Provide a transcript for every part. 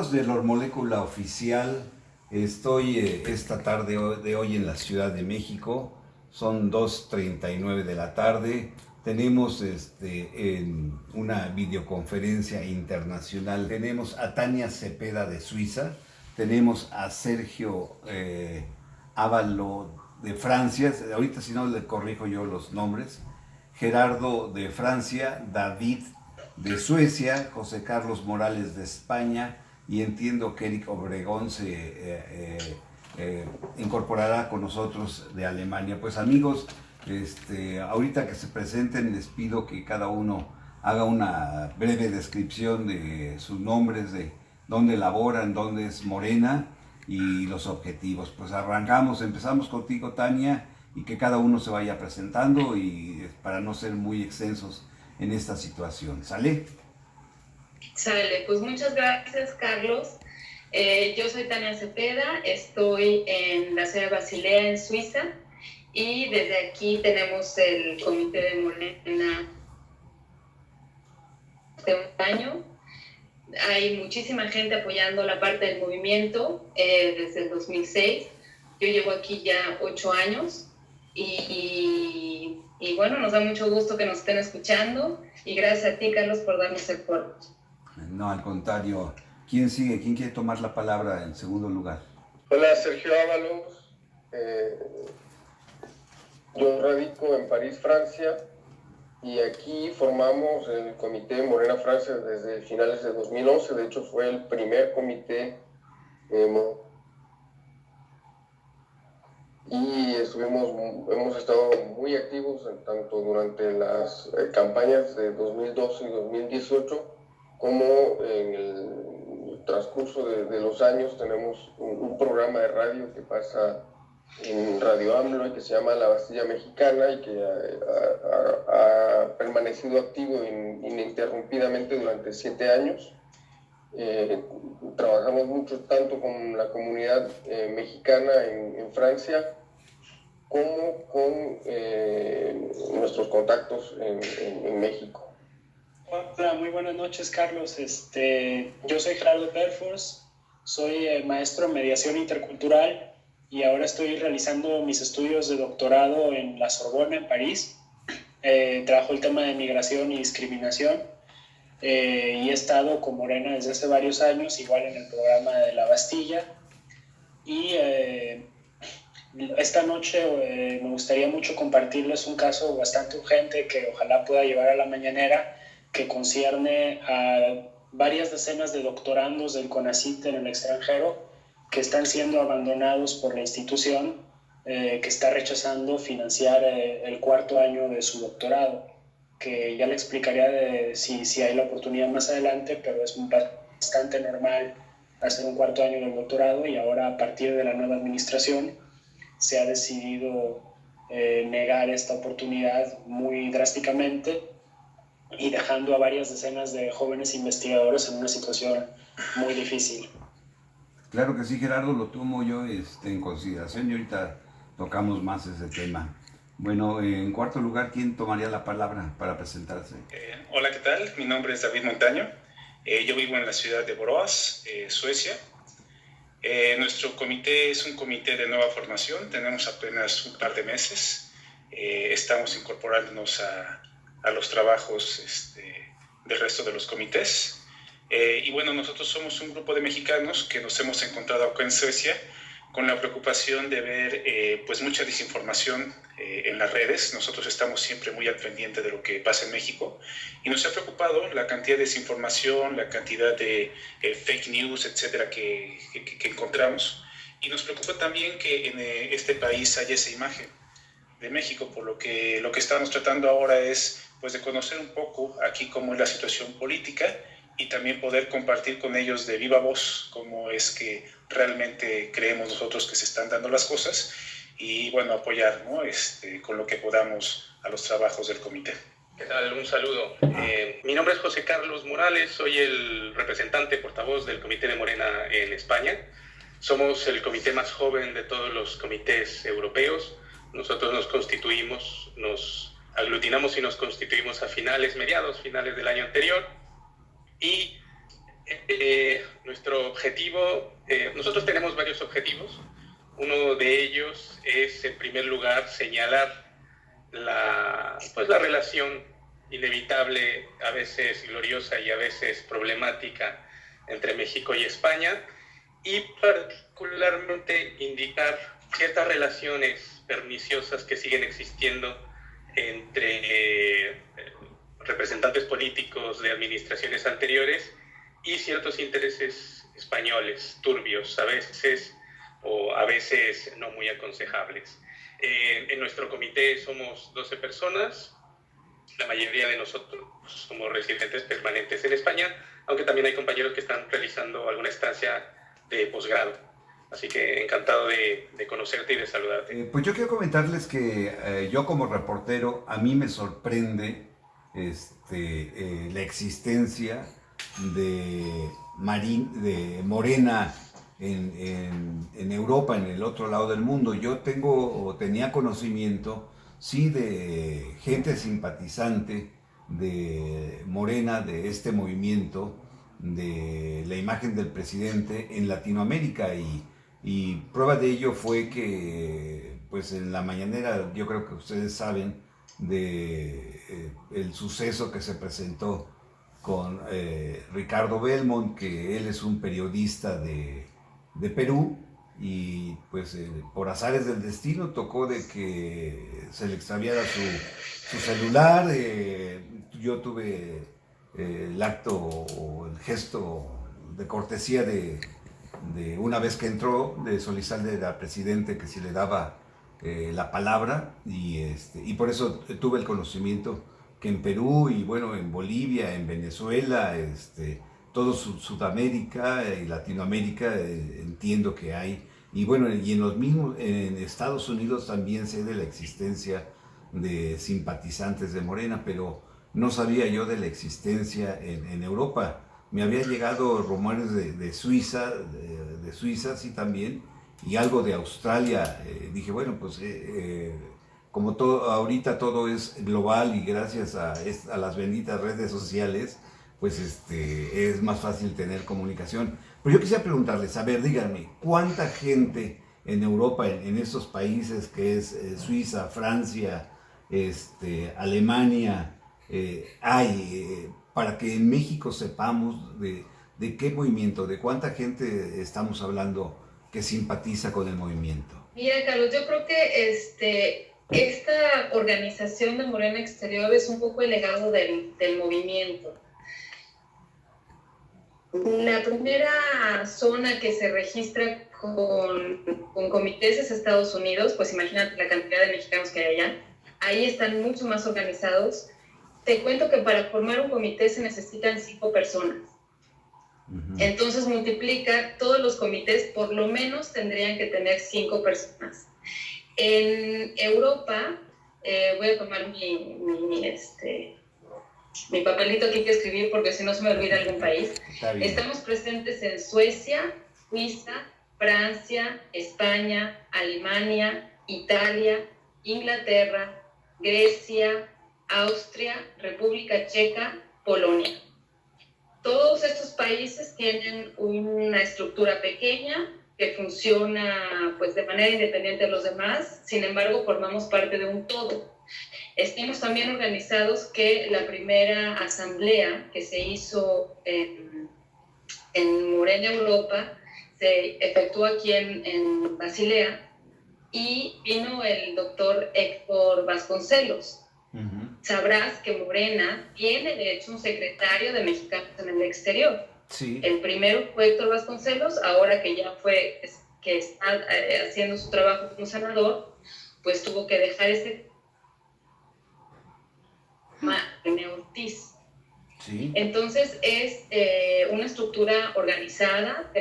Amigos de la Molécula Oficial, estoy esta tarde de hoy en la Ciudad de México, son 2:39 de la tarde, tenemos en una videoconferencia internacional, tenemos a Tania Cepeda de Suiza, tenemos a Sergio Ávalo de Francia, ahorita si no le corrijo yo los nombres, Gerardo de Francia, David de Suecia, José Carlos Morales de España, y entiendo que Eric Obregón se incorporará con nosotros de Alemania. Pues amigos, ahorita que se presenten les pido que cada uno haga una breve descripción de sus nombres, de dónde laboran, dónde es Morena y los objetivos. Pues empezamos contigo, Tania, y que cada uno se vaya presentando y para no ser muy extensos en esta situación. ¿Sale? Sale, pues muchas gracias, Carlos. Yo soy Tania Cepeda, estoy en la ciudad de Basilea, en Suiza, y desde aquí tenemos el comité de Morena de un año. Hay muchísima gente apoyando la parte del movimiento desde el 2006. Yo llevo aquí ya 8 años y bueno, nos da mucho gusto que nos estén escuchando y gracias a ti, Carlos, por darnos el foro. No, al contrario. ¿Quién sigue? ¿Quién quiere tomar la palabra en segundo lugar? Hola, Sergio Ábalos. Yo radico en París, Francia, y aquí formamos el Comité Morena Francia desde finales de 2011. De hecho, fue el primer comité y hemos estado muy activos tanto durante las campañas de 2012 y 2018 como en el transcurso de los años. Tenemos un programa de radio que pasa en Radio AMLO y que se llama La Bastilla Mexicana y que ha permanecido activo ininterrumpidamente durante 7 años. Trabajamos mucho tanto con la comunidad mexicana en Francia como con nuestros contactos en México. Hola, muy buenas noches, Carlos. Yo soy Gerardo Perfors, soy maestro en mediación intercultural y ahora estoy realizando mis estudios de doctorado en la Sorbona, en París. Trabajo el tema de migración y discriminación y he estado con Morena desde hace varios años, igual en el programa de La Bastilla. Y esta noche me gustaría mucho compartirles un caso bastante urgente que ojalá pueda llevar a la mañanera, que concierne a varias decenas de doctorandos del CONACYT en el extranjero que están siendo abandonados por la institución que está rechazando financiar el 4.º año de su doctorado, que ya le explicaría si hay la oportunidad más adelante, pero es bastante normal hacer un 4.º año del doctorado y ahora a partir de la nueva administración se ha decidido negar esta oportunidad muy drásticamente y dejando a varias decenas de jóvenes investigadores en una situación muy difícil. Claro que sí, Gerardo, lo tomo yo en consideración y ahorita tocamos más ese tema. Bueno, en cuarto lugar, ¿quién tomaría la palabra para presentarse? Hola, ¿qué tal? Mi nombre es David Montaño. Yo vivo en la ciudad de Borås, Suecia. Nuestro comité es un comité de nueva formación, tenemos apenas un par de meses. Estamos incorporándonos a los trabajos del resto de los comités. Y bueno, nosotros somos un grupo de mexicanos que nos hemos encontrado acá en Suecia con la preocupación de ver pues mucha desinformación en las redes. Nosotros estamos siempre muy al pendiente de lo que pasa en México y nos ha preocupado la cantidad de desinformación, la cantidad de fake news, etcétera, que encontramos. Y nos preocupa también que en este país haya esa imagen de México, por lo que estamos tratando ahora es pues de conocer un poco aquí cómo es la situación política y también poder compartir con ellos de viva voz cómo es que realmente creemos nosotros que se están dando las cosas y bueno, apoyar, ¿no? Con lo que podamos a los trabajos del comité. ¿Qué tal? Un saludo. Mi nombre es José Carlos Morales, soy el representante portavoz del Comité de Morena en España. Somos el comité más joven de todos los comités europeos. Nosotros nos aglutinamos y nos constituimos a mediados finales del año anterior. Y Nuestro objetivo, nosotros tenemos varios objetivos. Uno de ellos es, en primer lugar, señalar la relación inevitable, a veces gloriosa y a veces problemática, entre México y España, y particularmente indicar ciertas relaciones perniciosas que siguen existiendo entre representantes políticos de administraciones anteriores y ciertos intereses españoles, turbios a veces, o a veces no muy aconsejables. En nuestro comité somos 12 personas, la mayoría de nosotros somos residentes permanentes en España, aunque también hay compañeros que están realizando alguna estancia de posgrado. Así que encantado de conocerte y de saludarte. Pues yo quiero comentarles que yo como reportero, a mí me sorprende la existencia de Morena en Europa, en el otro lado del mundo. Yo tenía conocimiento, sí, de gente simpatizante de Morena, de este movimiento, de la imagen del presidente en Latinoamérica, y prueba de ello fue que, pues en la mañanera, yo creo que ustedes saben el suceso que se presentó con Ricardo Belmont, que él es un periodista de Perú, y pues por azares del destino tocó de que se le extraviara su celular. Yo tuve el acto o el gesto de cortesía de una vez que entró, de solicitarle al presidente que si le daba la palabra, y por eso tuve el conocimiento que en Perú y bueno, en Bolivia, en Venezuela, todo Sudamérica y Latinoamérica, entiendo que hay, y bueno, y en Estados Unidos también sé de la existencia de simpatizantes de Morena, pero no sabía yo de la existencia en Europa. Me había llegado rumores de Suiza, de Suiza sí también, y algo de Australia. Dije, bueno, pues como ahorita todo es global y gracias a las benditas redes sociales, pues es más fácil tener comunicación. Pero yo quisiera preguntarles, a ver, díganme, ¿cuánta gente en Europa, en estos países que es Suiza, Francia, Alemania, hay, para que en México sepamos de qué movimiento, de cuánta gente estamos hablando que simpatiza con el movimiento? Mira, Carlos, yo creo que esta organización de Morena Exterior es un poco el legado del movimiento. La primera zona que se registra con comités es Estados Unidos, pues imagínate la cantidad de mexicanos que hay allá. Ahí están mucho más organizados. Te cuento que para formar un comité se necesitan 5 personas. Uh-huh. Entonces multiplica, todos los comités por lo menos tendrían que tener 5 personas. En Europa, voy a tomar mi papelito aquí que escribir porque si no se me olvida algún país. Estamos presentes en Suecia, Suiza, Francia, España, Alemania, Italia, Inglaterra, Grecia, Austria, República Checa, Polonia. Todos estos países tienen una estructura pequeña que funciona pues de manera independiente de los demás, sin embargo formamos parte de un todo. Estamos también organizados que la primera asamblea que se hizo en Morena Europa se efectuó aquí en Basilea y vino el doctor Héctor Vasconcelos. Uh-huh. Sabrás que Morena tiene de hecho un secretario de Mexicanos en el exterior. Sí. El primero fue Héctor Vasconcelos, ahora que ya que está haciendo su trabajo como senador, pues tuvo que dejar René Ortiz. Sí. Entonces es una estructura organizada,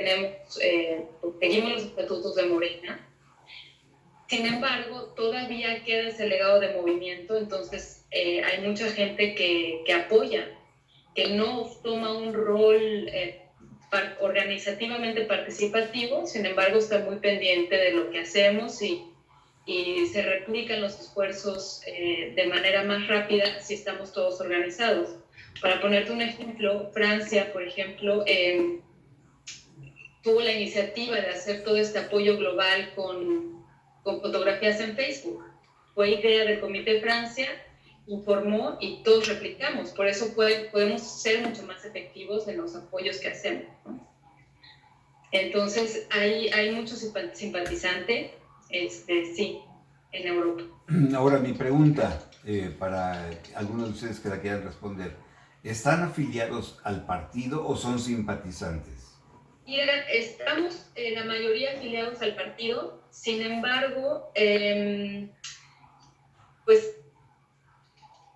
seguimos los estatutos de Morena. Sin embargo, todavía queda ese legado de movimiento, entonces hay mucha gente que apoya, que no toma un rol organizativamente participativo, sin embargo está muy pendiente de lo que hacemos y se replican los esfuerzos de manera más rápida si estamos todos organizados. Para ponerte un ejemplo, Francia, por ejemplo, tuvo la iniciativa de hacer todo este apoyo global con fotografías en Facebook. Fue idea del Comité Francia, informó y todos replicamos. Por eso podemos ser mucho más efectivos en los apoyos que hacemos, ¿no? Entonces, hay mucho simpatizante, sí, en Europa. Ahora, mi pregunta para algunos de ustedes que la quieran responder. ¿Están afiliados al partido o son simpatizantes? Estamos la mayoría afiliados al partido, sin embargo, pues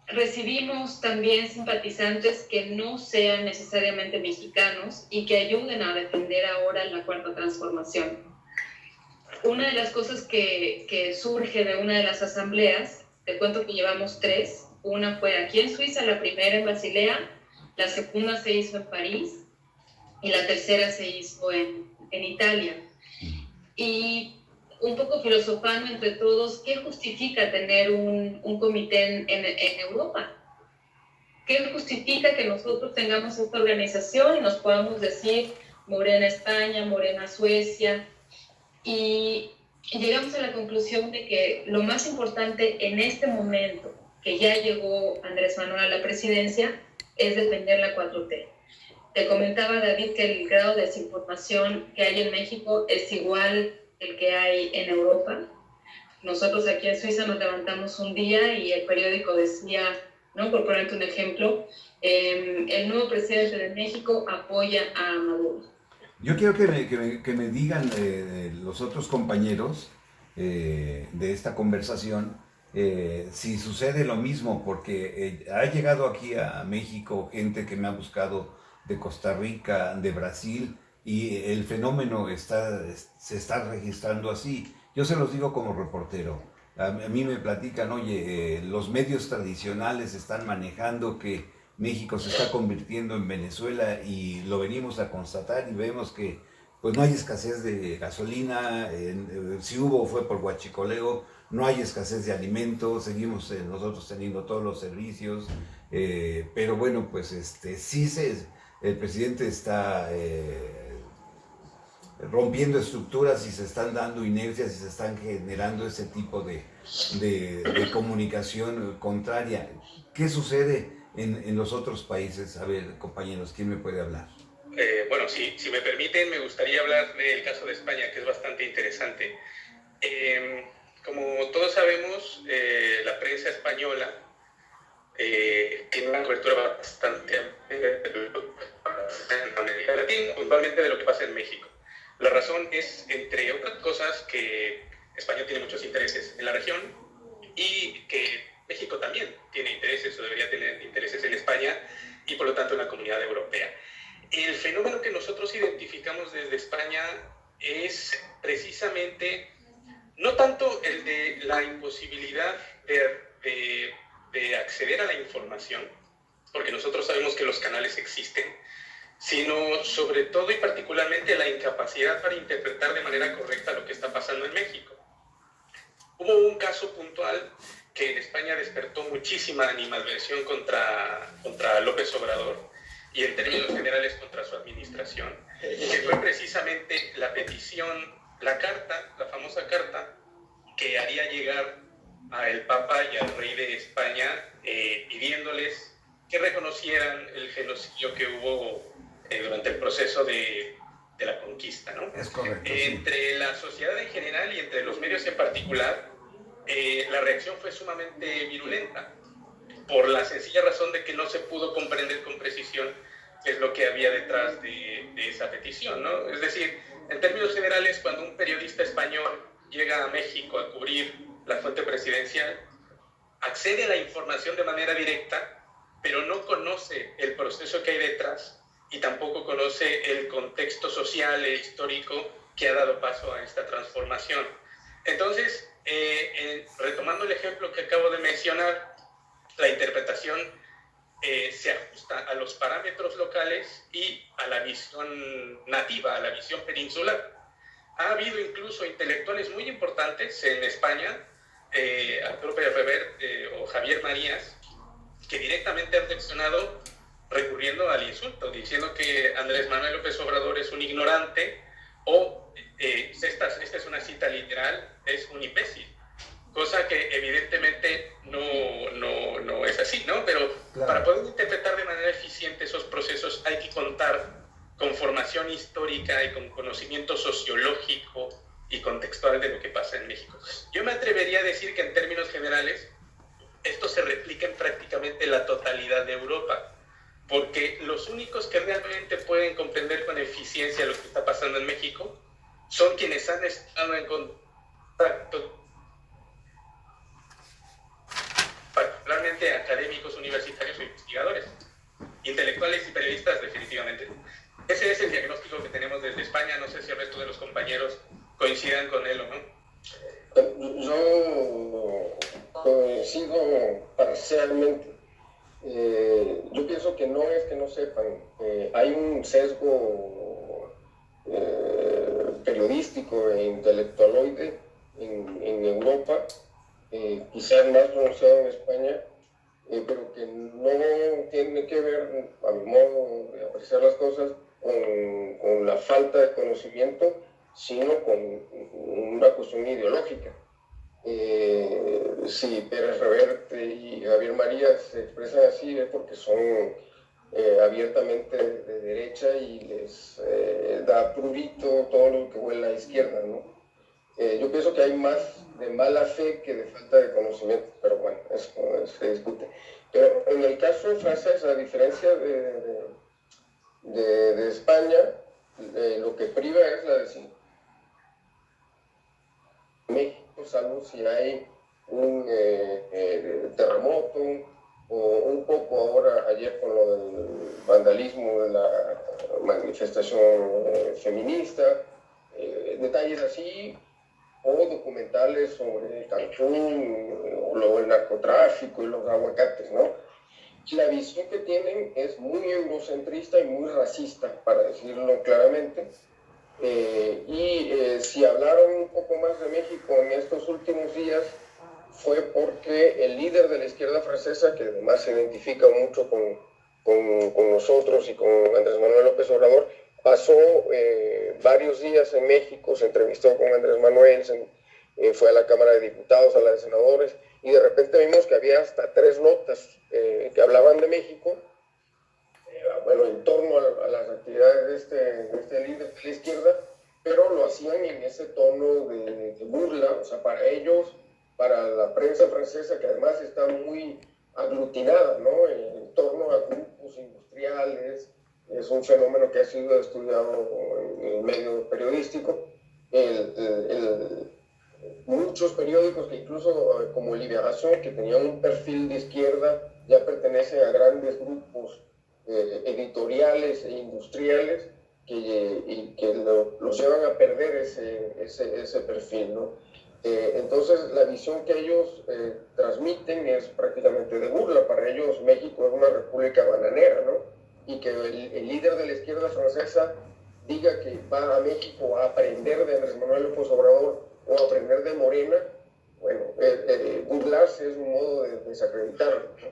recibimos también simpatizantes que no sean necesariamente mexicanos y que ayuden a defender ahora la Cuarta Transformación. Una de las cosas que surge de una de las asambleas, te cuento que llevamos 3, una fue aquí en Suiza, la primera en Basilea, la segunda se hizo en París y la tercera se hizo en Italia. Y un poco filosofando entre todos, ¿qué justifica tener un comité en Europa? ¿Qué justifica que nosotros tengamos esta organización y nos podamos decir Morena España, Morena Suecia? Y llegamos a la conclusión de que lo más importante en este momento, que ya llegó Andrés Manuel a la presidencia, es defender la 4T. Te comentaba, David, que el grado de desinformación que hay en México es igual el que hay en Europa. Nosotros aquí en Suiza nos levantamos un día y el periódico decía, ¿no? Por ponerte un ejemplo, el nuevo presidente de México apoya a Maduro. Yo quiero que me digan los otros compañeros de esta conversación si sucede lo mismo, porque ha llegado aquí a México gente que me ha buscado de Costa Rica, de Brasil, y el fenómeno se está registrando así. Yo se los digo como reportero. A mí me platican, oye, los medios tradicionales están manejando que México se está convirtiendo en Venezuela y lo venimos a constatar y vemos que pues no hay escasez de gasolina, si hubo fue por huachicoleo, no hay escasez de alimentos, seguimos nosotros teniendo todos los servicios, pero bueno, pues el presidente está rompiendo estructuras y se están dando inercias y se están generando ese tipo de comunicación contraria. ¿Qué sucede en los otros países? A ver, compañeros, ¿quién me puede hablar? Bueno, si me permiten, me gustaría hablar del caso de España, que es bastante interesante. Como todos sabemos, la prensa española tiene una cobertura bastante amplia en América Latina, puntualmente de lo que pasa en México. La razón es, entre otras cosas, que España tiene muchos intereses en la región y que México también tiene intereses o debería tener intereses en España y por lo tanto en la comunidad europea. El fenómeno que nosotros identificamos desde España es precisamente no tanto el de la imposibilidad de acceder a la información, porque nosotros sabemos que los canales existen, sino sobre todo y particularmente la incapacidad para interpretar de manera correcta lo que está pasando en México. Hubo un caso puntual que en España despertó muchísima animadversión contra López Obrador y en términos generales contra su administración, que fue precisamente la petición, la famosa carta que haría llegar al Papa y al Rey de España pidiéndoles que reconocieran el genocidio que hubo durante el proceso de la conquista, ¿no? Es correcto. Entre la sociedad en general y entre los medios en particular, la reacción fue sumamente virulenta, por la sencilla razón de que no se pudo comprender con precisión qué es lo que había detrás de esa petición, ¿no? Es decir, en términos generales, cuando un periodista español llega a México a cubrir la fuente presidencial, accede a la información de manera directa, pero no conoce el proceso que hay detrás y tampoco conoce el contexto social e histórico que ha dado paso a esta transformación. Entonces, retomando el ejemplo que acabo de mencionar, la interpretación se ajusta a los parámetros locales y a la visión nativa, a la visión peninsular. Ha habido incluso intelectuales muy importantes en España, Arturo Pérez Reverte o Javier Marías, que directamente han reaccionado recurriendo al insulto, diciendo que Andrés Manuel López Obrador es un ignorante o, esta es una cita literal, es un imbécil. Cosa que evidentemente no es así, ¿no? Pero claro, para poder interpretar de manera eficiente esos procesos hay que contar con formación histórica y con conocimiento sociológico y contextual de lo que pasa en México. Yo me atrevería a decir que en términos generales esto se replica en prácticamente la totalidad de Europa, porque los únicos que realmente pueden comprender con eficiencia lo que está pasando en México son quienes han estado en contacto, particularmente académicos, universitarios o investigadores, intelectuales y periodistas, definitivamente. Ese es el diagnóstico que tenemos desde España. No sé si el resto de los compañeros coincidan con él o no. Yo coincido parcialmente. Yo pienso que no es que no sepan. Hay un sesgo periodístico e intelectualoide en Europa, quizás más pronunciado en España, pero que no tiene que ver, a mi modo de apreciar las cosas, con la falta de conocimiento, sino con una cuestión ideológica. Si Pérez Reverte y Javier María se expresan así es porque son abiertamente de derecha y les da prurito todo lo que huele a la izquierda, ¿no? Yo pienso que hay más de mala fe que de falta de conocimiento, pero bueno, eso se discute. Pero en el caso francés, a diferencia de España, lo que priva es la desinformación. México, salvo si hay un terremoto o un poco ahora ayer con lo del vandalismo de la manifestación feminista, detalles así, o documentales sobre Cancún o luego el narcotráfico y los aguacates, ¿no? La visión que tienen es muy eurocentrista y muy racista, para decirlo claramente. Si hablaron un poco más de México en estos últimos días fue porque el líder de la izquierda francesa, que además se identifica mucho con nosotros y con Andrés Manuel López Obrador, pasó varios días en México, se entrevistó con Andrés Manuel, fue a la Cámara de Diputados, a la de Senadores, y de repente vimos que había hasta 3 notas que hablaban de México, bueno, en torno a las actividades de este líder de la izquierda, pero lo hacían en ese tono de burla, o sea, para ellos, para la prensa francesa, que además está muy aglutinada, ¿no?, en torno a grupos industriales, es un fenómeno que ha sido estudiado en el medio periodístico. Muchos periódicos que incluso como Liberación, que tenían un perfil de izquierda, ya pertenecen a grandes grupos editoriales e industriales que los llevan a perder ese perfil, ¿no? Entonces la visión que ellos transmiten es prácticamente de burla. Para ellos México es una república bananera, ¿no? Y que el líder de la izquierda francesa diga que va a México a aprender de Andrés Manuel López Obrador o a aprender de Morena, bueno, burlarse es un modo de desacreditarlo, ¿no?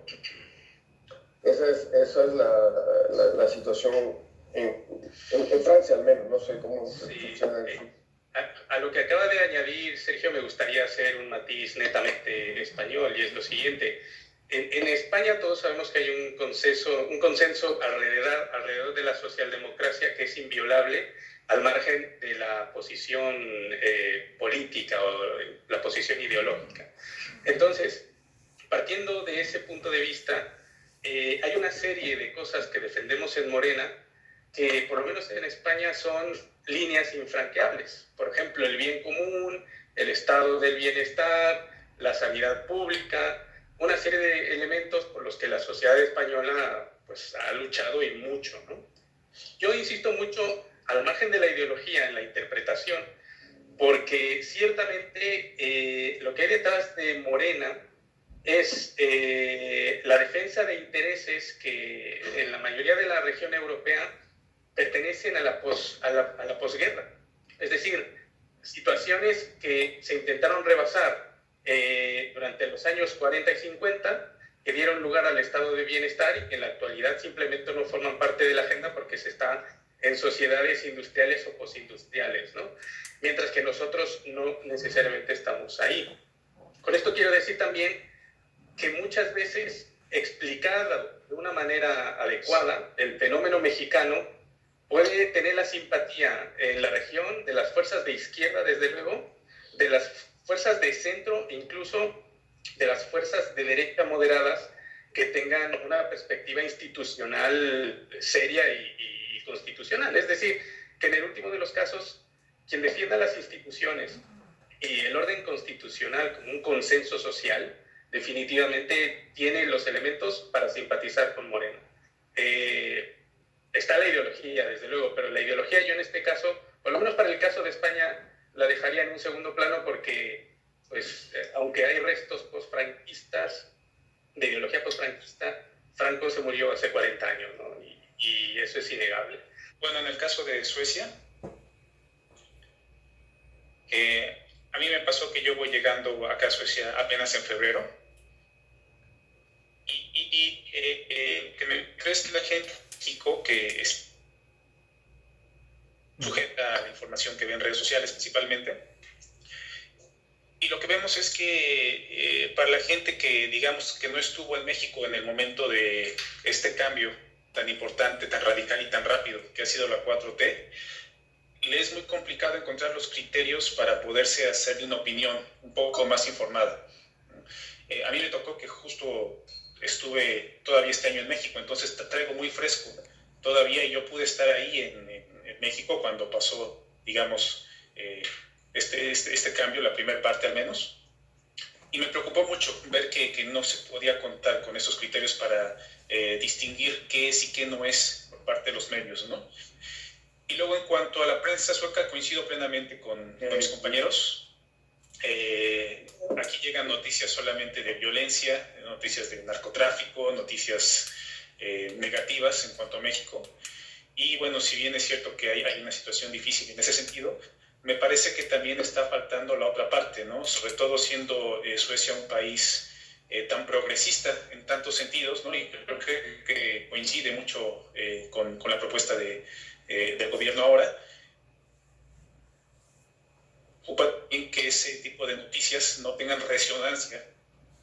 Esa es la situación en Francia, al menos. No sé cómo funciona eso. A lo que acaba de añadir Sergio, me gustaría hacer un matiz netamente español, y es lo siguiente. En España todos sabemos que hay un consenso alrededor de la socialdemocracia que es inviolable, al margen de la posición política o la posición ideológica. Entonces, partiendo de ese punto de vista, hay una serie de cosas que defendemos en Morena que por lo menos en España son líneas infranqueables. Por ejemplo, el bien común, el estado del bienestar, la sanidad pública, una serie de elementos por los que la sociedad española pues, ha luchado y mucho, ¿no? Yo insisto mucho, al margen de la ideología, en la interpretación, porque ciertamente lo que hay detrás de Morena es la defensa de intereses que en la mayoría de la región europea pertenecen a la posguerra. Es decir, situaciones que se intentaron rebasar durante los años 40 y 50 que dieron lugar al estado de bienestar y que en la actualidad simplemente no forman parte de la agenda porque se está en sociedades industriales o postindustriales, ¿no? Mientras que nosotros no necesariamente estamos ahí. Con esto quiero decir también que muchas veces explicar de una manera adecuada el fenómeno mexicano puede tener la simpatía en la región de las fuerzas de izquierda, desde luego, de las fuerzas de centro, incluso de las fuerzas de derecha moderadas que tengan una perspectiva institucional seria y constitucional. Es decir, que en el último de los casos, quien defienda las instituciones y el orden constitucional como un consenso social, definitivamente tiene los elementos para simpatizar con Morena. Está la ideología, desde luego, pero la ideología yo en este caso, por lo menos para el caso de España, la dejaría en un segundo plano porque, pues, aunque hay restos posfranquistas, de ideología posfranquista, Franco se murió hace 40 años, ¿no? Y eso es innegable. Bueno, en el caso de Suecia, a mí me pasó que yo voy llegando acá a Suecia apenas en febrero y que me crees que la gente que es sujeta a la información que ve en redes sociales principalmente, y lo que vemos es que para la gente que digamos que no estuvo en México en el momento de este cambio tan importante, tan radical y tan rápido que ha sido la 4T, le es muy complicado encontrar los criterios para poderse hacer una opinión un poco más informada. A mí me tocó que justo estuve todavía este año en México, entonces traigo muy fresco todavía y yo pude estar ahí en México cuando pasó, digamos, este cambio, la primera parte al menos, y me preocupó mucho ver que no se podía contar con esos criterios para distinguir qué es y qué no es por parte de los medios, ¿no? Y luego en cuanto a la prensa sueca, coincido plenamente con mis compañeros. Aquí llegan noticias solamente de violencia, noticias de narcotráfico, noticias negativas en cuanto a México. Y bueno, si bien es cierto que hay una situación difícil en ese sentido, me parece que también está faltando la otra parte, ¿no? Sobre todo siendo Suecia un país tan progresista en tantos sentidos, ¿no? Y creo que coincide mucho con la propuesta del gobierno ahora. Ocupa en que ese tipo de noticias no tengan resonancia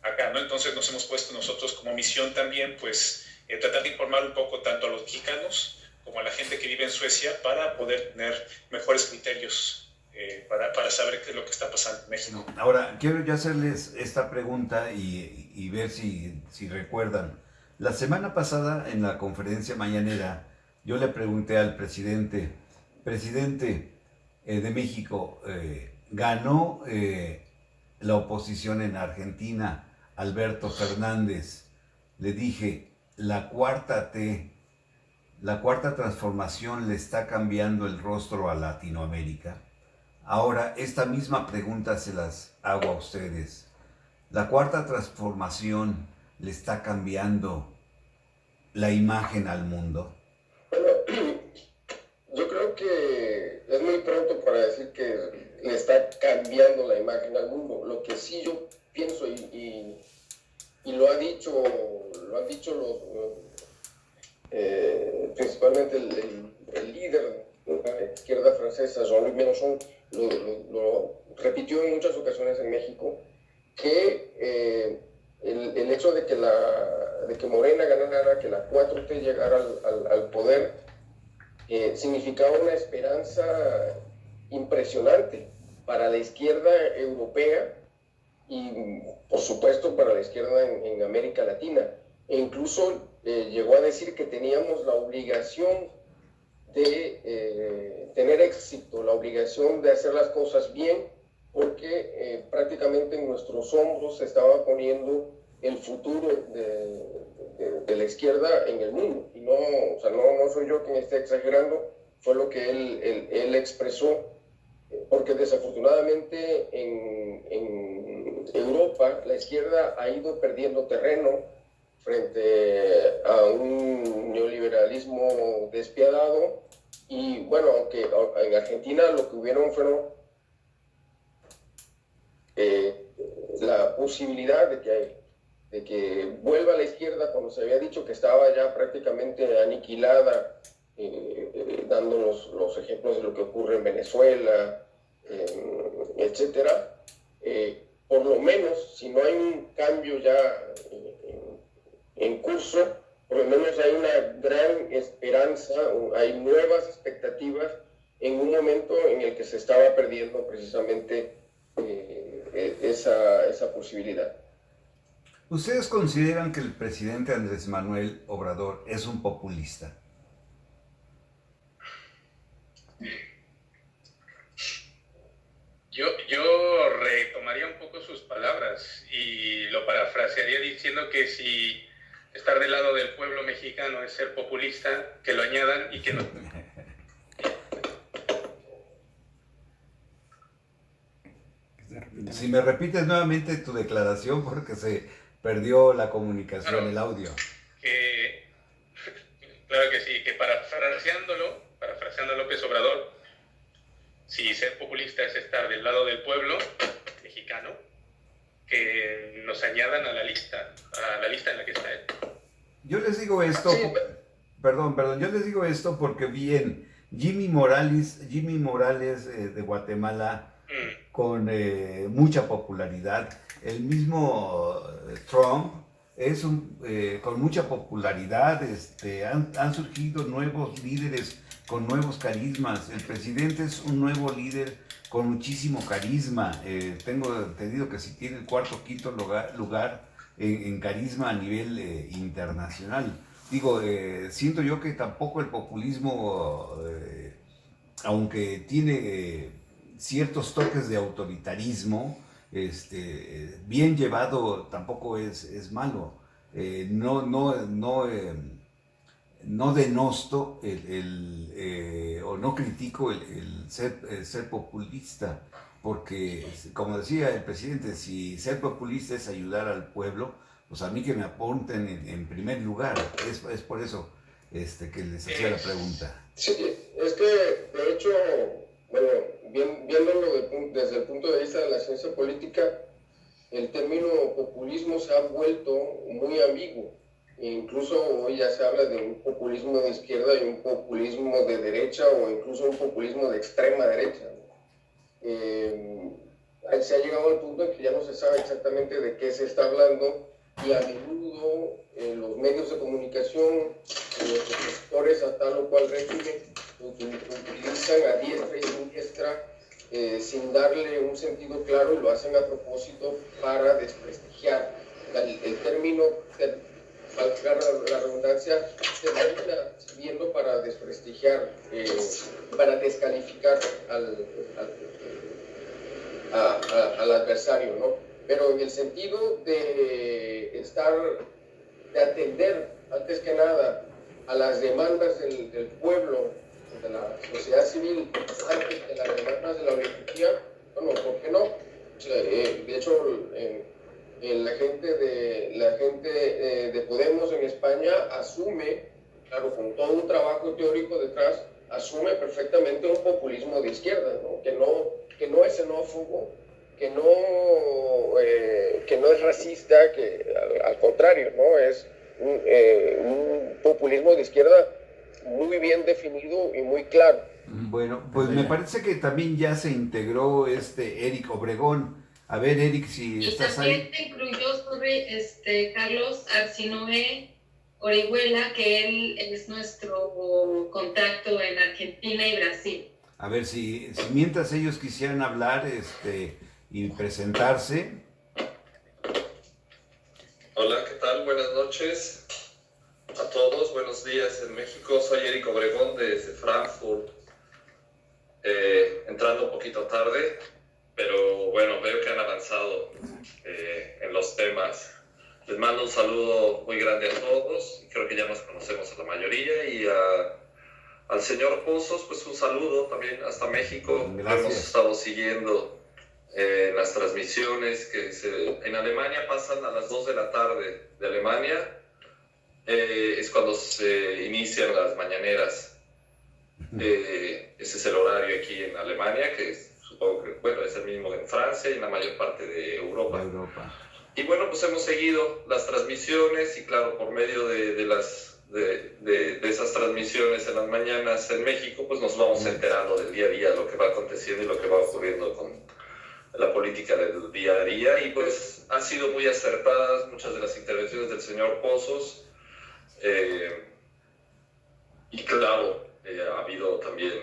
acá, ¿no? Entonces nos hemos puesto nosotros como misión también, pues, tratar de informar un poco tanto a los mexicanos como a la gente que vive en Suecia para poder tener mejores criterios para saber qué es lo que está pasando en México. Ahora, quiero yo hacerles esta pregunta y ver si recuerdan. La semana pasada, en la conferencia mañanera, yo le pregunté al presidente de México, ganó la oposición en Argentina, Alberto Fernández. Le dije, la cuarta transformación le está cambiando el rostro a Latinoamérica. Ahora, esta misma pregunta se las hago a ustedes. ¿La cuarta transformación le está cambiando la imagen al mundo? Bueno, yo creo que es muy pronto para decir que le está cambiando la imagen al mundo. Lo que sí yo pienso y lo han dicho principalmente el líder de la izquierda francesa, Jean-Luc Mélenchon, lo repitió en muchas ocasiones en México, que el hecho de que Morena ganara, que la 4T llegara al poder, significaba una esperanza impresionante para la izquierda europea y, por supuesto, para la izquierda en América Latina. E incluso llegó a decir que teníamos la obligación de tener éxito, la obligación de hacer las cosas bien, porque prácticamente en nuestros hombros se estaba poniendo el futuro de la izquierda en el mundo. Y no soy yo quien esté exagerando, fue lo que él expresó, porque desafortunadamente en Europa la izquierda ha ido perdiendo terreno frente a un neoliberalismo despiadado. Y bueno, aunque en Argentina lo que hubieron fueron la posibilidad de que de que vuelva a la izquierda cuando se había dicho que estaba ya prácticamente aniquilada, dándonos los ejemplos de lo que ocurre en Venezuela, etcétera. Por lo menos, si no hay un cambio ya en curso, por lo menos hay una gran esperanza, hay nuevas expectativas en un momento en el que se estaba perdiendo precisamente esa posibilidad. ¿Ustedes consideran que el presidente Andrés Manuel Obrador es un populista? Yo retomaría un poco sus palabras y lo parafrasearía diciendo que si estar del lado del pueblo mexicano es ser populista, que lo añadan y que no. Si me repites nuevamente tu declaración porque se perdió la comunicación, Claro, el audio. Claro que sí, que parafraseando a López Obrador, si ser populista es estar del lado del pueblo mexicano, que nos añadan a la lista en la que está él. Yo les digo esto, Sí. perdón, yo les digo esto porque bien, Jimmy Morales de Guatemala, con mucha popularidad, el mismo Trump es con mucha popularidad, han surgido nuevos líderes con nuevos carismas. El presidente es un nuevo líder con muchísimo carisma. Tengo entendido que si tiene el cuarto o quinto lugar en carisma a nivel internacional. Digo, siento yo que tampoco el populismo, aunque tiene ciertos toques de autoritarismo, bien llevado tampoco es malo. No denosto o no critico el ser populista, porque, como decía el presidente, si ser populista es ayudar al pueblo, pues a mí que me apunten en primer lugar. Es por eso que les hacía la pregunta. Sí, es que de hecho, bueno, viéndolo desde el punto de vista de la ciencia política, el término populismo se ha vuelto muy ambiguo. Incluso hoy ya se habla de un populismo de izquierda y un populismo de derecha, o incluso un populismo de extrema derecha. Se ha llegado al punto en que ya no se sabe exactamente de qué se está hablando, y a menudo los medios de comunicación, los opositores a tal o cual régimen, utilizan a diestra y siniestra sin darle un sentido claro, y lo hacen a propósito para desprestigiar. El término, valga la redundancia, termina sirviendo para desprestigiar, para descalificar al adversario, ¿no? Pero en el sentido de atender antes que nada a las demandas del pueblo, de la sociedad civil, antes que las demandas de la oligarquía, bueno, ¿por qué no? De hecho, la gente de Podemos en España asume, claro, con todo un trabajo teórico detrás, asume perfectamente un populismo de izquierda, ¿no? Que no es xenófobo, que no es racista, que al contrario, ¿no? Es un populismo de izquierda muy bien definido y muy claro. Bueno, pues me parece que también ya se integró Eric Obregón. A ver, Eric, si estás ahí. Y también te incluyó Carlos Arsinoe Orihuela, que él es nuestro contacto en Argentina y Brasil. A ver, si mientras ellos quisieran hablar y presentarse. Hola, ¿qué tal? Buenas noches a todos. Buenos días en México. Soy Eric Obregón desde Frankfurt. Entrando un poquito tarde, pero bueno, veo que han avanzado en los temas. Les mando un saludo muy grande a todos. Creo que ya nos conocemos a la mayoría. Y al señor Pozos, pues un saludo también hasta México. Gracias. Hemos estado siguiendo las transmisiones que en Alemania pasan a las 2 de la tarde de Alemania. Es cuando se inician las mañaneras. Ese es el horario aquí en Alemania, que supongo que es el mismo en Francia y en la mayor parte de Europa. Y bueno, pues hemos seguido las transmisiones y claro, por medio de esas transmisiones en las mañanas en México, pues nos vamos enterando del día a día, lo que va aconteciendo y lo que va ocurriendo con la política del día a día. Y pues han sido muy acertadas muchas de las intervenciones del señor Pozos. Y claro, ha habido también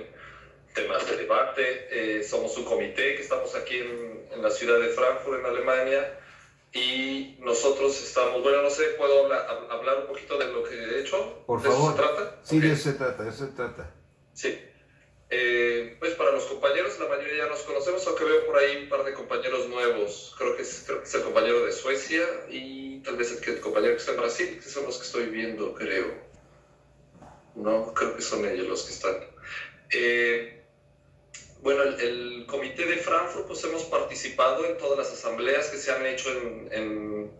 temas de debate. Somos un comité que estamos aquí en la ciudad de Frankfurt, en Alemania, y nosotros estamos, bueno, no sé, ¿puedo hablar un poquito de lo que he hecho? Por ¿De favor. eso se trata? Sí, Okay. de eso se trata. Sí. Pues para los compañeros, la mayoría ya nos conocemos, aunque veo por ahí un par de compañeros nuevos. Creo que es el compañero de Suecia y tal vez el compañero que está en Brasil, que son los que estoy viendo, creo. No, creo que son ellos los que están. Bueno, el comité de Frankfurt, pues hemos participado en todas las asambleas que se han hecho en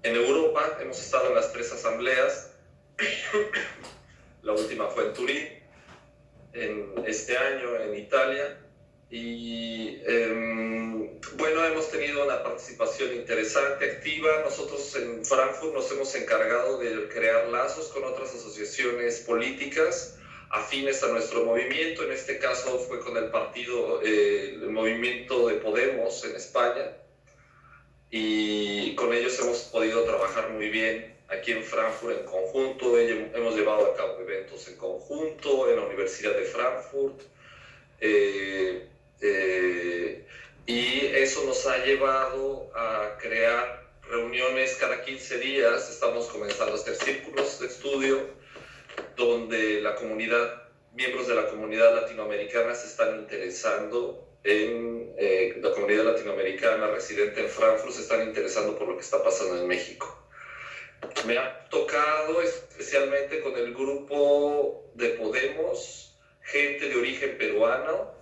Europa. Hemos estado en las 3 asambleas. La última fue en Turín, este año en Italia. Y bueno, hemos tenido una participación interesante, activa. Nosotros en Frankfurt nos hemos encargado de crear lazos con otras asociaciones políticas afines a nuestro movimiento. En este caso fue con el partido, el movimiento de Podemos en España, y con ellos hemos podido trabajar muy bien aquí en Frankfurt en conjunto. Hemos llevado a cabo eventos en conjunto en la Universidad de Frankfurt, y eso nos ha llevado a crear reuniones cada 15 días. Estamos comenzando a hacer círculos de estudio donde miembros de la comunidad latinoamericana se están interesando la comunidad latinoamericana residente en Frankfurt se están interesando por lo que está pasando en México. Me ha tocado especialmente con el grupo de Podemos, gente de origen peruano.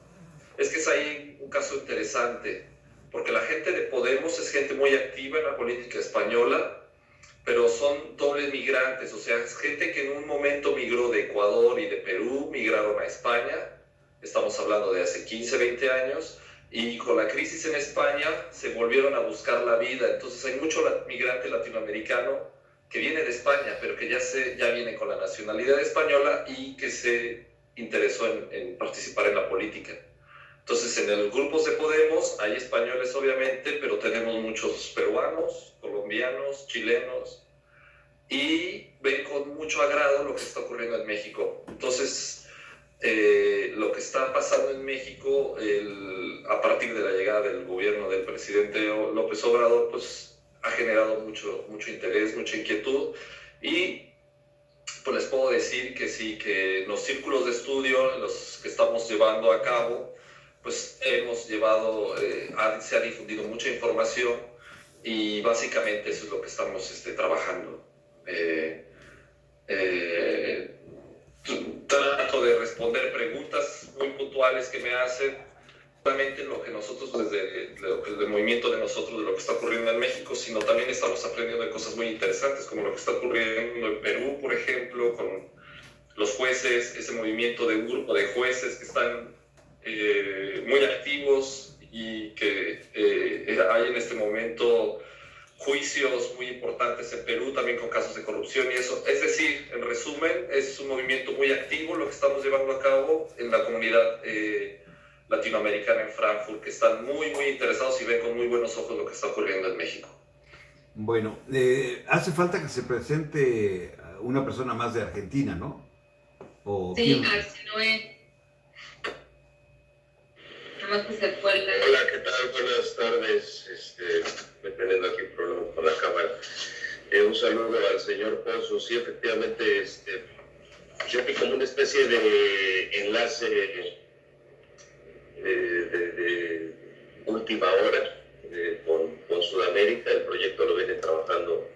Es que es ahí un caso interesante, porque la gente de Podemos es gente muy activa en la política española, pero son dobles migrantes, o sea, es gente que en un momento migró de Ecuador y de Perú, migraron a España, estamos hablando de hace 15, 20 años, y con la crisis en España se volvieron a buscar la vida. Entonces hay mucho migrante latinoamericano que viene de España, pero que ya viene con la nacionalidad española y que se interesó en participar en la política. Entonces, en los grupos de Podemos hay españoles, obviamente, pero tenemos muchos peruanos, colombianos, chilenos, y ven con mucho agrado lo que está ocurriendo en México. Entonces, lo que está pasando en México, a partir de la llegada del gobierno del presidente López Obrador, pues ha generado mucho interés, mucha inquietud, y pues les puedo decir que sí, que los círculos de estudio, los que estamos llevando a cabo, pues hemos llevado, se ha difundido mucha información, y básicamente eso es lo que estamos trabajando. Trato de responder preguntas muy puntuales que me hacen, solamente lo que nosotros, desde el movimiento de nosotros, de lo que está ocurriendo en México, sino también estamos aprendiendo de cosas muy interesantes, como lo que está ocurriendo en Perú, por ejemplo, con los jueces, ese movimiento de un grupo de jueces que están muy activos, y que hay en este momento juicios muy importantes en Perú, también con casos de corrupción y eso. Es decir, en resumen, es un movimiento muy activo lo que estamos llevando a cabo en la comunidad latinoamericana en Frankfurt, que están muy interesados y ven con muy buenos ojos lo que está ocurriendo en México. Bueno, hace falta que se presente una persona más de Argentina, ¿no? Sí, Arce Noé. Nada más que se fue la... Hola, ¿qué tal? Buenas tardes. Teniendo aquí problemas con la cámara. Un saludo al señor Pozos. Sí, efectivamente, yo vi como una especie de enlace de última hora con Sudamérica. El proyecto lo viene trabajando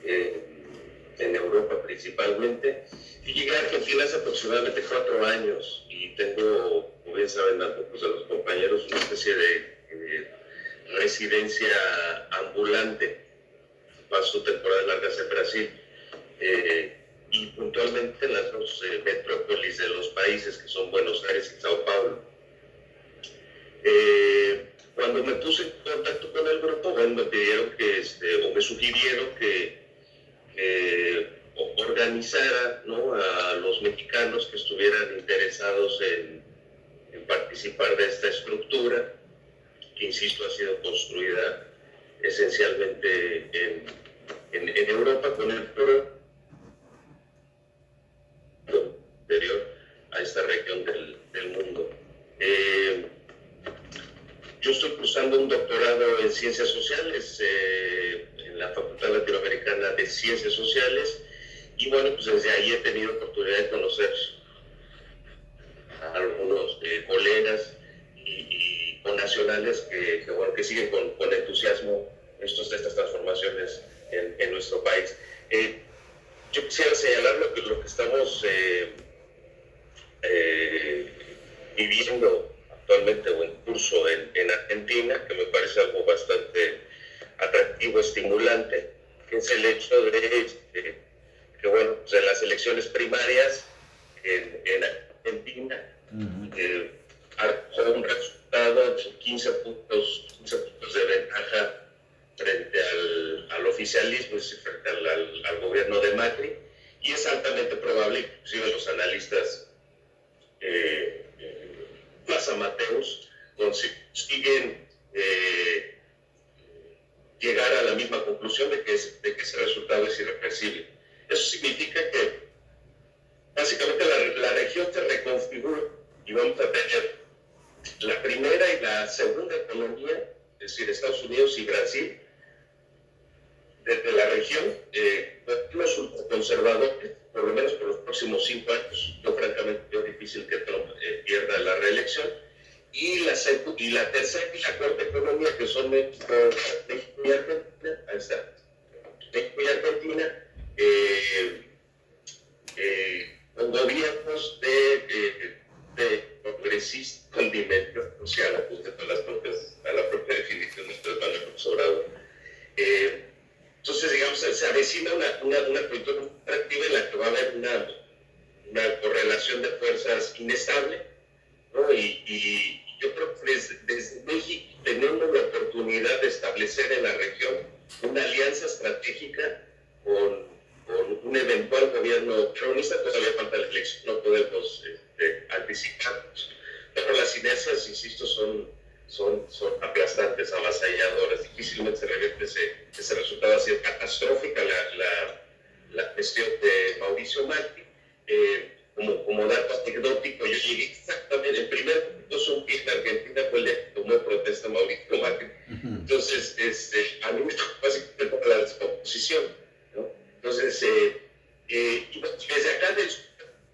en Europa principalmente. Y llegué a Argentina hace aproximadamente 4 años y tengo, como bien saben algunos de los compañeros, una especie de residencia ambulante. Paso temporadas largas en Brasil y puntualmente en las 2 metrópolis de los países, que son Buenos Aires y Sao Paulo. Cuando me puse en contacto con el grupo, bueno, me pidieron o me sugirieron que organizara, ¿no?, a los mexicanos que estuvieran interesados en participar de esta estructura, que insisto ha sido construida esencialmente en Europa con el programa anterior a esta región del mundo. Yo estoy cursando un doctorado en Ciencias Sociales en la Facultad Latinoamericana de Ciencias Sociales, y bueno, pues desde ahí he tenido oportunidad de conocer a algunos colegas y connacionales que siguen con entusiasmo estas transformaciones en nuestro país. Yo quisiera señalar lo que estamos viviendo actualmente o en curso en Argentina, que me parece algo bastante atractivo, estimulante, que es el hecho de que, bueno, pues en las elecciones primarias en Argentina arrojó un resultado de 15 puntos de ventaja frente al oficialismo, es decir, frente al gobierno de Macri, y es altamente probable, inclusive los analistas más amateurs consiguen llegar a la misma conclusión de que ese resultado es irreversible. Eso significa que básicamente la región se reconfigura y vamos a tener la primera y la segunda economía, es decir, Estados Unidos y Brasil, desde la región, los ultraconservadores, por lo menos por los próximos 5 años. Yo francamente veo difícil que Trump pierda la reelección. Y la tercera y la cuarta economía, que son México y Argentina, ahí está, México y Argentina, con gobiernos de progresistas con dimensión social, ajustando a la propia definición de nuestro hermano Obrador. Entonces, digamos, se avecina una cultura muy atractiva en la que va a haber una correlación de fuerzas inestable, ¿no? Y yo creo que desde México tenemos la oportunidad de establecer en la región una alianza estratégica con un eventual gobierno peronista. Todavía falta la elección, no podemos anticiparnos, pero las inercias, insisto, son aplastantes, avasalladoras. Difícilmente se revierte ese resultado. Ha sido catastrófica la gestión de Mauricio Macri. Como dato anecdótico, yo llegué exactamente, el primer punto que en Argentina fue el de que tomó protesta Mauricio Macri. Entonces, a mí me tocó básicamente la descomposición, ¿no? Entonces, desde acá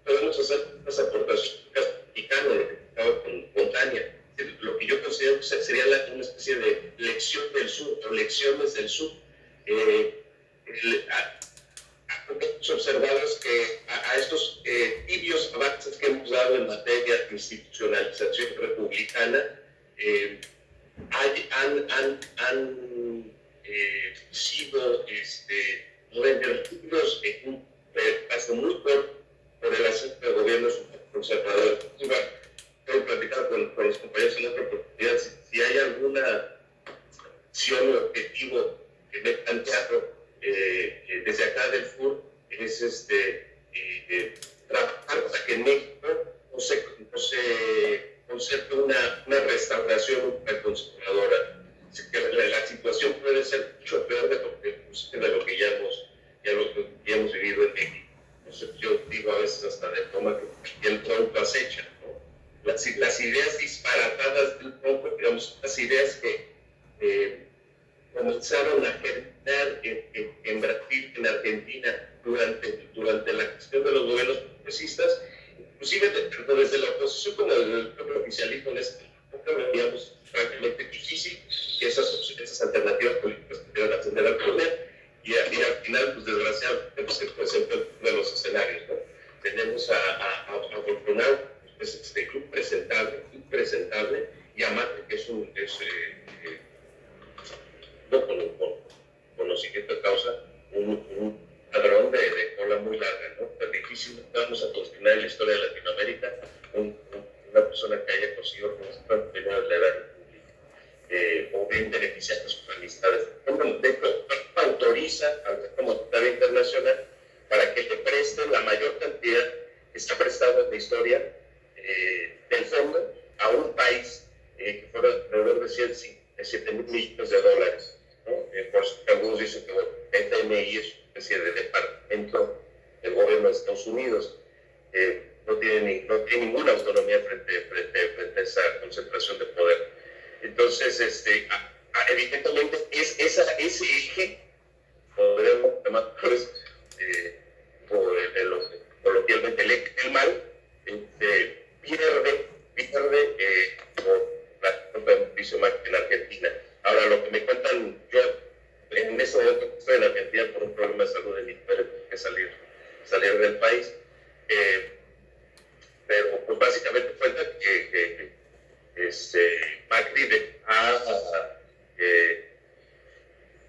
podemos hacer unas aportaciones mexicanas, lo que estaba con Tania. Lo que yo considero que sería una especie de lección del sur, o lecciones del sur. Hemos observado que a estos tibios avances que hemos dado en materia de institucionalización republicana han sido revertidos en un caso muy corto por el asunto de gobiernos conservadores. He platicado con los compañeros en otra oportunidad si hay alguna acción o objetivo que me he planteado desde acá del FUR, es trabajar para que en México no se conserve una restauración conservadora. La situación puede ser mucho peor de lo que ya hemos vivido en México. Yo digo a veces hasta de toma que el tronco acecha, ¿no? Las ideas disparatadas del tronco, digamos, las ideas que comenzaron a germinar en Brasil, en Argentina, durante la gestión de los gobiernos progresistas, inclusive desde la oposición como el propio oficialismo en esta época, veíamos francamente difícil que esas alternativas políticas pudieran ascender al poder, y al final, pues desgraciadamente, se presentó de los escenarios, ¿no? Tenemos a Bolsonaro, este club impresentable, y a Macri, que es no con conocimiento de causa, un ladrón de cola muy larga, ¿no? Tan difícil, vamos a continuar en la historia de Latinoamérica una persona que haya conseguido con primero de la edad república. impulsa al Fondo Monetario Internacional para que le presten la mayor cantidad que está prestado en la historia del fondo a un país que fuera alrededor de 7 mil millones de dólares, ¿no? Por eso que algunos dicen que el FMI es una especie de departamento del gobierno de Estados Unidos. No tiene ninguna autonomía frente a esa concentración de poder. Entonces, evidentemente, ese eje, podremos llamar coloquialmente el mal, pierde por la propia Mauricio Macri en Argentina. Ahora, lo que me cuentan, yo en ese momento estoy en Argentina por un problema de salud de mi padre, tuve que salir del país. Pero pues básicamente cuenta que Macri ha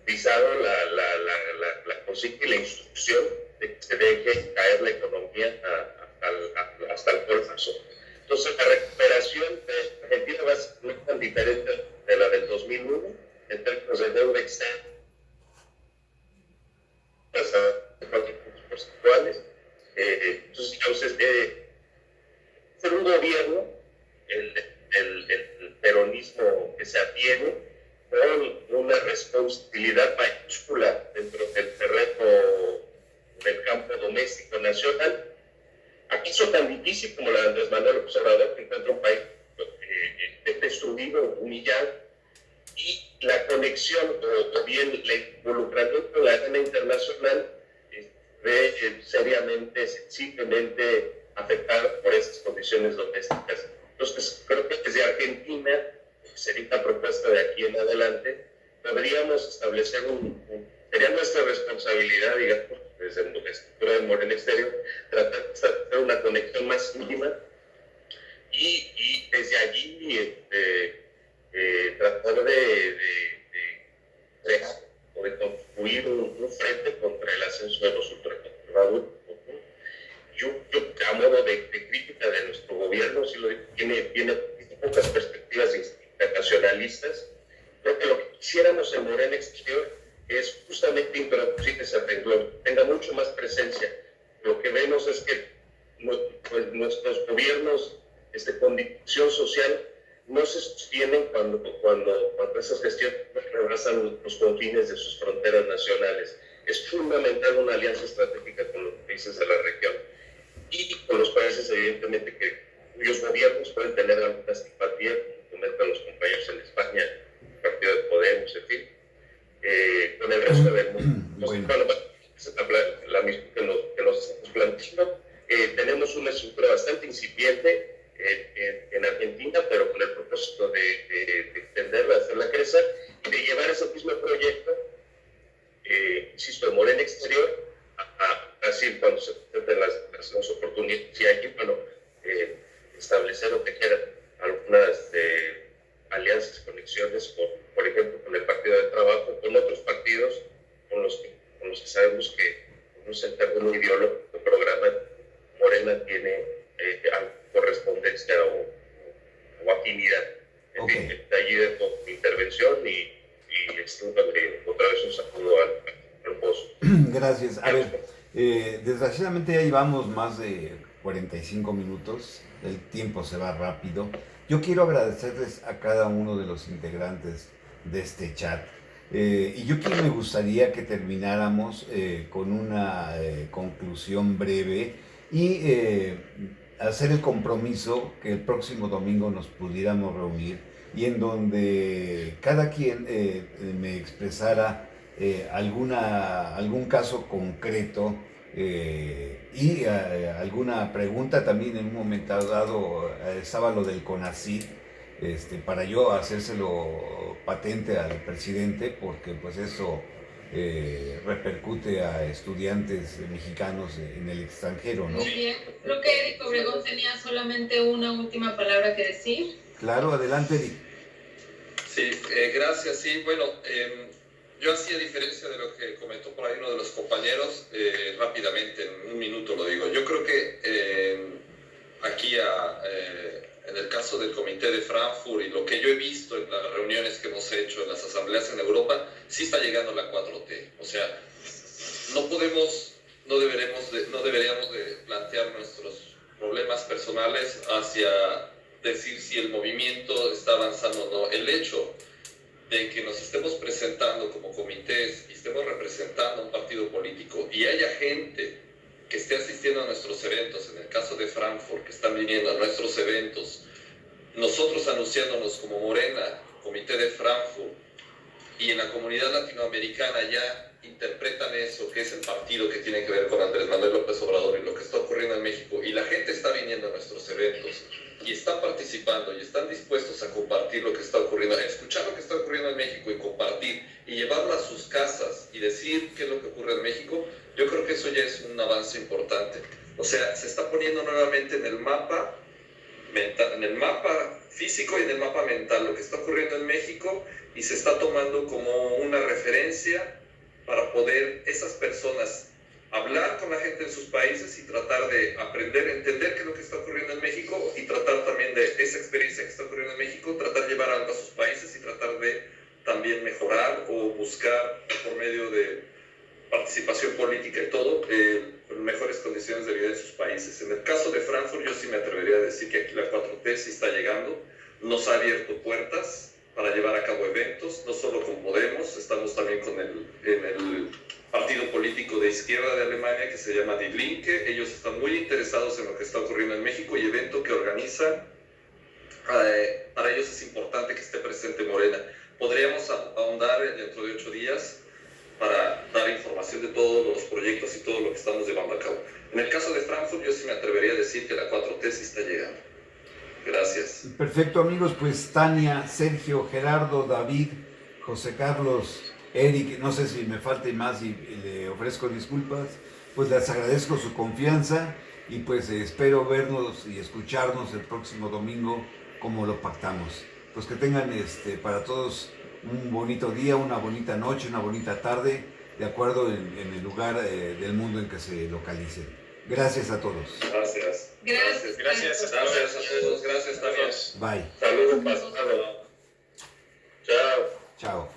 pisado la consigna y la instrucción de que se deje caer la economía hasta el colapso. Entonces la recuperación de Argentina va a ser no tan diferente de la del 2001 en términos de deuda externa, hasta 4 puntos porcentuales. Entonces, ser un gobierno, el peronismo que se atiene, con una responsabilidad mayúscula dentro del terreno del campo doméstico nacional. Aquí es tan difícil como la de Andrés Manuel López Obrador, que encuentra un país destruido, humillado, y la conexión o bien el involucramiento en la arena internacional ve seriamente, sensiblemente afectado por esas condiciones domésticas. Entonces, creo que desde Argentina, sería una propuesta de aquí en adelante, podríamos establecer sería nuestra responsabilidad, digamos, desde la estructura de Morena Exterior, tratar de establecer una conexión más íntima y desde allí tratar de construir un frente contra el ascenso de los ultraconservadores. Yo a modo de crítica de nuestro gobierno, si lo digo, tiene pocas perspectivas internacionalistas. Creo que lo que quisiéramos en Morena Exterior es justamente introducir ese renglón, tenga mucho más presencia. Lo que vemos es que nuestros gobiernos con difusión social no se sostienen cuando esas gestiones rebasan los confines de sus fronteras nacionales. Es fundamental una alianza estratégica con los países de la región y con los países, evidentemente, cuyos gobiernos pueden tener alguna simpatía, como comentan los compañeros en España, el partido de Podemos, en fin, con el resto del mundo. Entonces, la misma que nos estamos planteando. Tenemos una estructura bastante incipiente en Argentina, pero con el propósito de extenderla, de hacerla crecer y de llevar ese mismo proyecto, insisto, de Morena Exterior, así cuando se presenten las oportunidades y aquí, establecer o tejer algunas alianzas, conexiones, por ejemplo, con el Partido de Trabajo, con otros partidos con los que sabemos que no es el término ideológico del programa Morena tiene correspondencia o afinidad. Okay. De allí de mi intervención y otra vez un saludo al pozo. Gracias. A ver, desgraciadamente ya llevamos más de 45 minutos, el tiempo se va rápido. Yo quiero agradecerles a cada uno de los integrantes de este chat. Y yo me gustaría que termináramos con una conclusión breve y hacer el compromiso que el próximo domingo nos pudiéramos reunir y en donde cada quien me expresara algún caso concreto y alguna pregunta. También en un momento dado estaba lo del CONACYT, para yo hacérselo patente al presidente, porque pues eso repercute a estudiantes mexicanos en el extranjero, ¿no? Muy bien, creo que Eric Obregón tenía solamente una última palabra que decir. Claro, adelante, Eric. Sí, gracias. Sí, bueno, yo hacía diferencia de lo que comentó por ahí uno de los compañeros, rápidamente, en un minuto lo digo. Yo creo que aquí en el caso del Comité de Frankfurt y lo que yo he visto en las reuniones que hemos hecho, en las asambleas en Europa, sí está llegando la 4T. O sea, no deberíamos de plantear nuestros problemas personales hacia decir si el movimiento está avanzando o no. El hecho de que nos estemos presentando como comités y estemos representando a un partido político y haya gente que esté asistiendo a nuestros eventos, en el caso de Frankfurt, que están viniendo a nuestros eventos, nosotros anunciándonos como Morena, Comité de Frankfurt, y en la comunidad latinoamericana ya interpretan eso, que es el partido que tiene que ver con Andrés Manuel López Obrador y lo que está ocurriendo en México, y la gente está viniendo a nuestros eventos y están participando y están dispuestos a compartir lo que está ocurriendo, a escuchar lo que está ocurriendo en México y compartir y llevarlo a sus casas y decir qué es lo que ocurre en México, yo creo que eso ya es un avance importante. O sea, se está poniendo nuevamente en el mapa mental, en el mapa físico y en el mapa mental lo que está ocurriendo en México, y se está tomando como una referencia para poder esas personas hablar con la gente en sus países y tratar de aprender, entender qué es lo que está ocurriendo en México, y tratar también de esa experiencia que está ocurriendo en México, tratar de llevar algo a sus países y tratar de también mejorar o buscar por medio de participación política y todo, mejores condiciones de vida en sus países. En el caso de Frankfurt, yo sí me atrevería a decir que aquí la 4T sí está llegando, nos ha abierto puertas para llevar a cabo eventos, no solo con Podemos, estamos también con el partido político de izquierda de Alemania que se llama Die Linke. Ellos están muy interesados en lo que está ocurriendo en México, y evento que organizan, para ellos es importante que esté presente Morena. Podríamos ahondar dentro de 8 días para dar información de todos los proyectos y todo lo que estamos llevando a cabo. En el caso de Frankfurt, yo sí me atrevería a decir que la 4T sí está llegando. Gracias. Perfecto, amigos, pues Tania, Sergio, Gerardo, David, José Carlos, Eric, no sé si me falta más y le ofrezco disculpas, pues les agradezco su confianza y pues espero vernos y escucharnos el próximo domingo como lo pactamos. Pues que tengan para todos un bonito día, una bonita noche, una bonita tarde, de acuerdo en el lugar del mundo en que se localice. Gracias a todos. Gracias. Gracias a todos. Gracias, Tania. Bye. Saludos, pasado. Chao. Chao.